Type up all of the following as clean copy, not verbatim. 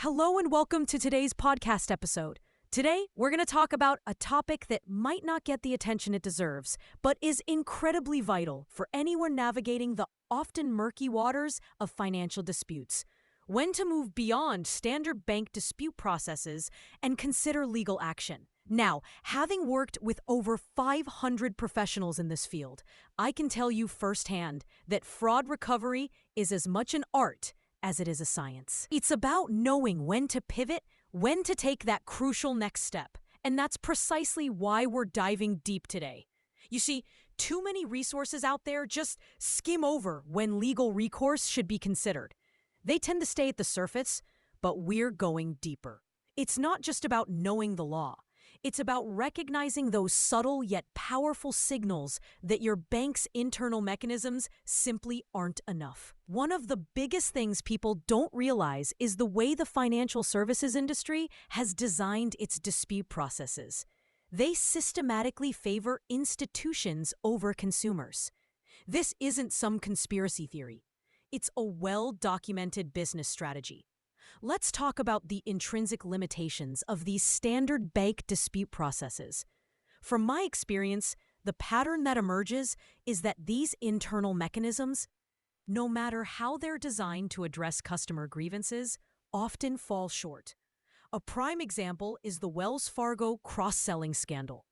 Hello and welcome to today's podcast episode. Today, we're going to talk about a topic that might not get the attention it deserves, but is incredibly vital for anyone navigating the often murky waters of financial disputes. When to move beyond standard bank dispute processes and consider legal action. Now, having worked with over 500 professionals in this field, I can tell you firsthand that fraud recovery is as much an art as it is a science. It's about knowing when to pivot, when to take that crucial next step. And that's precisely why we're diving deep today. You see, too many resources out there just skim over when legal recourse should be considered. They tend to stay at the surface, but we're going deeper. It's not just about knowing the law. It's about recognizing those subtle yet powerful signals that your bank's internal mechanisms simply aren't enough. One of the biggest things people don't realize is the way the financial services industry has designed its dispute processes. They systematically favor institutions over consumers. This isn't some conspiracy theory. It's a well-documented business strategy. Let's talk about the intrinsic limitations of these standard bank dispute processes. From my experience, the pattern that emerges is that these internal mechanisms, no matter how they're designed to address customer grievances, often fall short. A prime example is the Wells Fargo cross-selling scandal.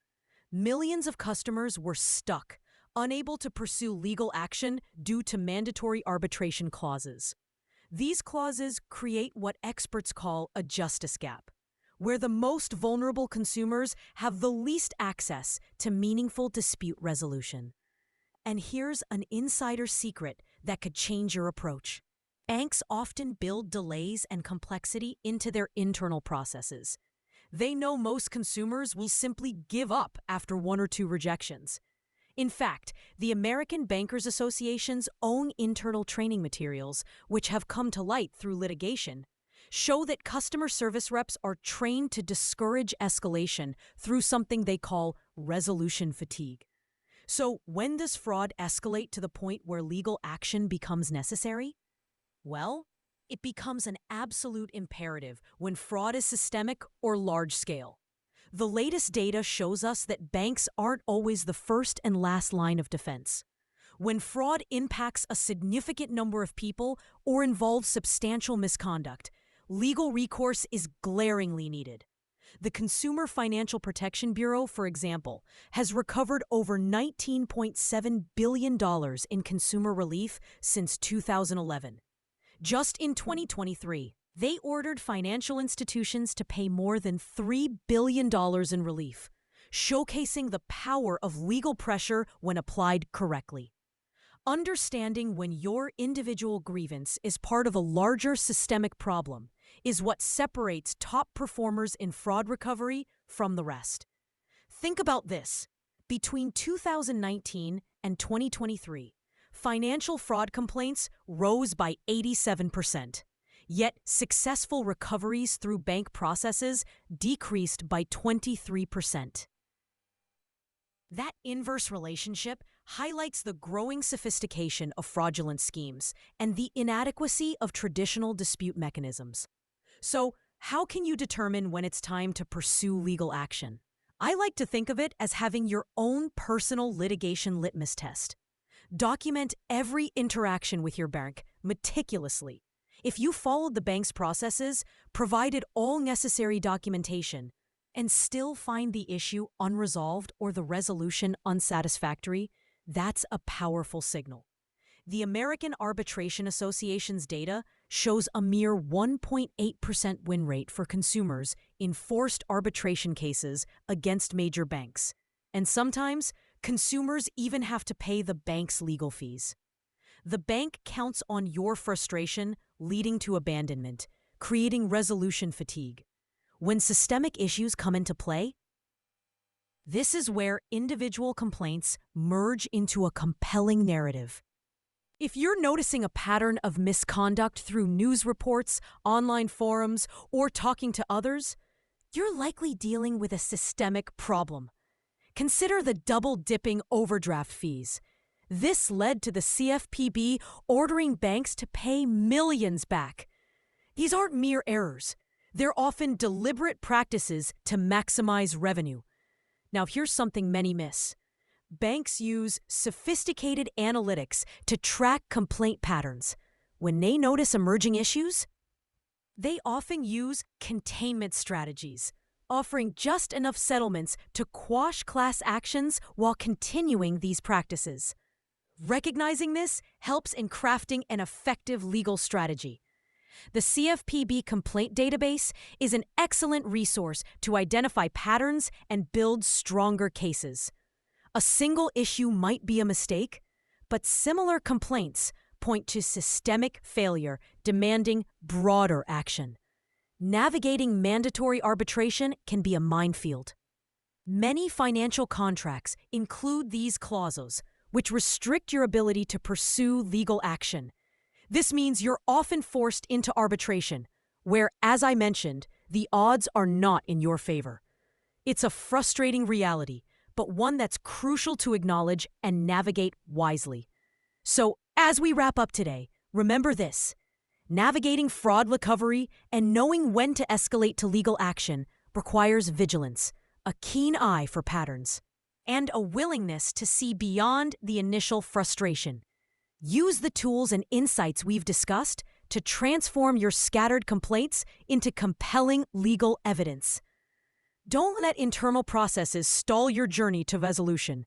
Millions of customers were stuck, unable to pursue legal action due to mandatory arbitration clauses. These clauses create what experts call a justice gap, where the most vulnerable consumers have the least access to meaningful dispute resolution. And here's an insider secret that could change your approach. Banks often build delays and complexity into their internal processes. They know most consumers will simply give up after one or two rejections. In fact, the American Bankers Association's own internal training materials, which have come to light through litigation, show that customer service reps are trained to discourage escalation through something they call resolution fatigue. So, when does fraud escalate to the point where legal action becomes necessary? Well, it becomes an absolute imperative when fraud is systemic or large-scale. The latest data shows us that banks aren't always the first and last line of defense. When fraud impacts a significant number of people or involves substantial misconduct, legal recourse is glaringly needed. The Consumer Financial Protection Bureau, for example, has recovered over $19.7 billion in consumer relief since 2011. Just in 2023, they ordered financial institutions to pay more than $3 billion in relief, showcasing the power of legal pressure when applied correctly. Understanding when your individual grievance is part of a larger systemic problem is what separates top performers in fraud recovery from the rest. Think about this. Between 2019 and 2023, financial fraud complaints rose by 87%. Yet, successful recoveries through bank processes decreased by 23%. That inverse relationship highlights the growing sophistication of fraudulent schemes and the inadequacy of traditional dispute mechanisms. So, how can you determine when it's time to pursue legal action? I like to think of it as having your own personal litigation litmus test. Document every interaction with your bank meticulously. If you followed the bank's processes, provided all necessary documentation, and still find the issue unresolved or the resolution unsatisfactory, that's a powerful signal. The American Arbitration Association's data shows a mere 1.8% win rate for consumers in forced arbitration cases against major banks. And sometimes, consumers even have to pay the bank's legal fees. The bank counts on your frustration, leading to abandonment, creating resolution fatigue. When systemic issues come into play, this is where individual complaints merge into a compelling narrative. If you're noticing a pattern of misconduct through news reports, online forums, or talking to others, you're likely dealing with a systemic problem. Consider the double-dipping overdraft fees. This led to the CFPB ordering banks to pay millions back. These aren't mere errors. They're often deliberate practices to maximize revenue. Now, here's something many miss. Banks use sophisticated analytics to track complaint patterns. When they notice emerging issues, they often use containment strategies, offering just enough settlements to quash class actions while continuing these practices. Recognizing this helps in crafting an effective legal strategy. The CFPB complaint database is an excellent resource to identify patterns and build stronger cases. A single issue might be a mistake, but similar complaints point to systemic failure demanding broader action. Navigating mandatory arbitration can be a minefield. Many financial contracts include these clauses, which restrict your ability to pursue legal action. This means you're often forced into arbitration, where, as I mentioned, the odds are not in your favor. It's a frustrating reality, but one that's crucial to acknowledge and navigate wisely. So, as we wrap up today, remember this. Navigating fraud recovery and knowing when to escalate to legal action requires vigilance, a keen eye for patterns, and a willingness to see beyond the initial frustration. Use the tools and insights we've discussed to transform your scattered complaints into compelling legal evidence. Don't let internal processes stall your journey to resolution.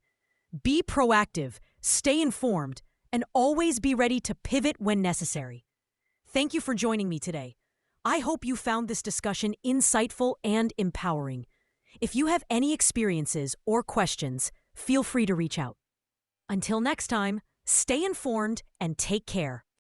Be proactive, stay informed, and always be ready to pivot when necessary. Thank you for joining me today. I hope you found this discussion insightful and empowering. If you have any experiences or questions, feel free to reach out. Until next time, stay informed and take care.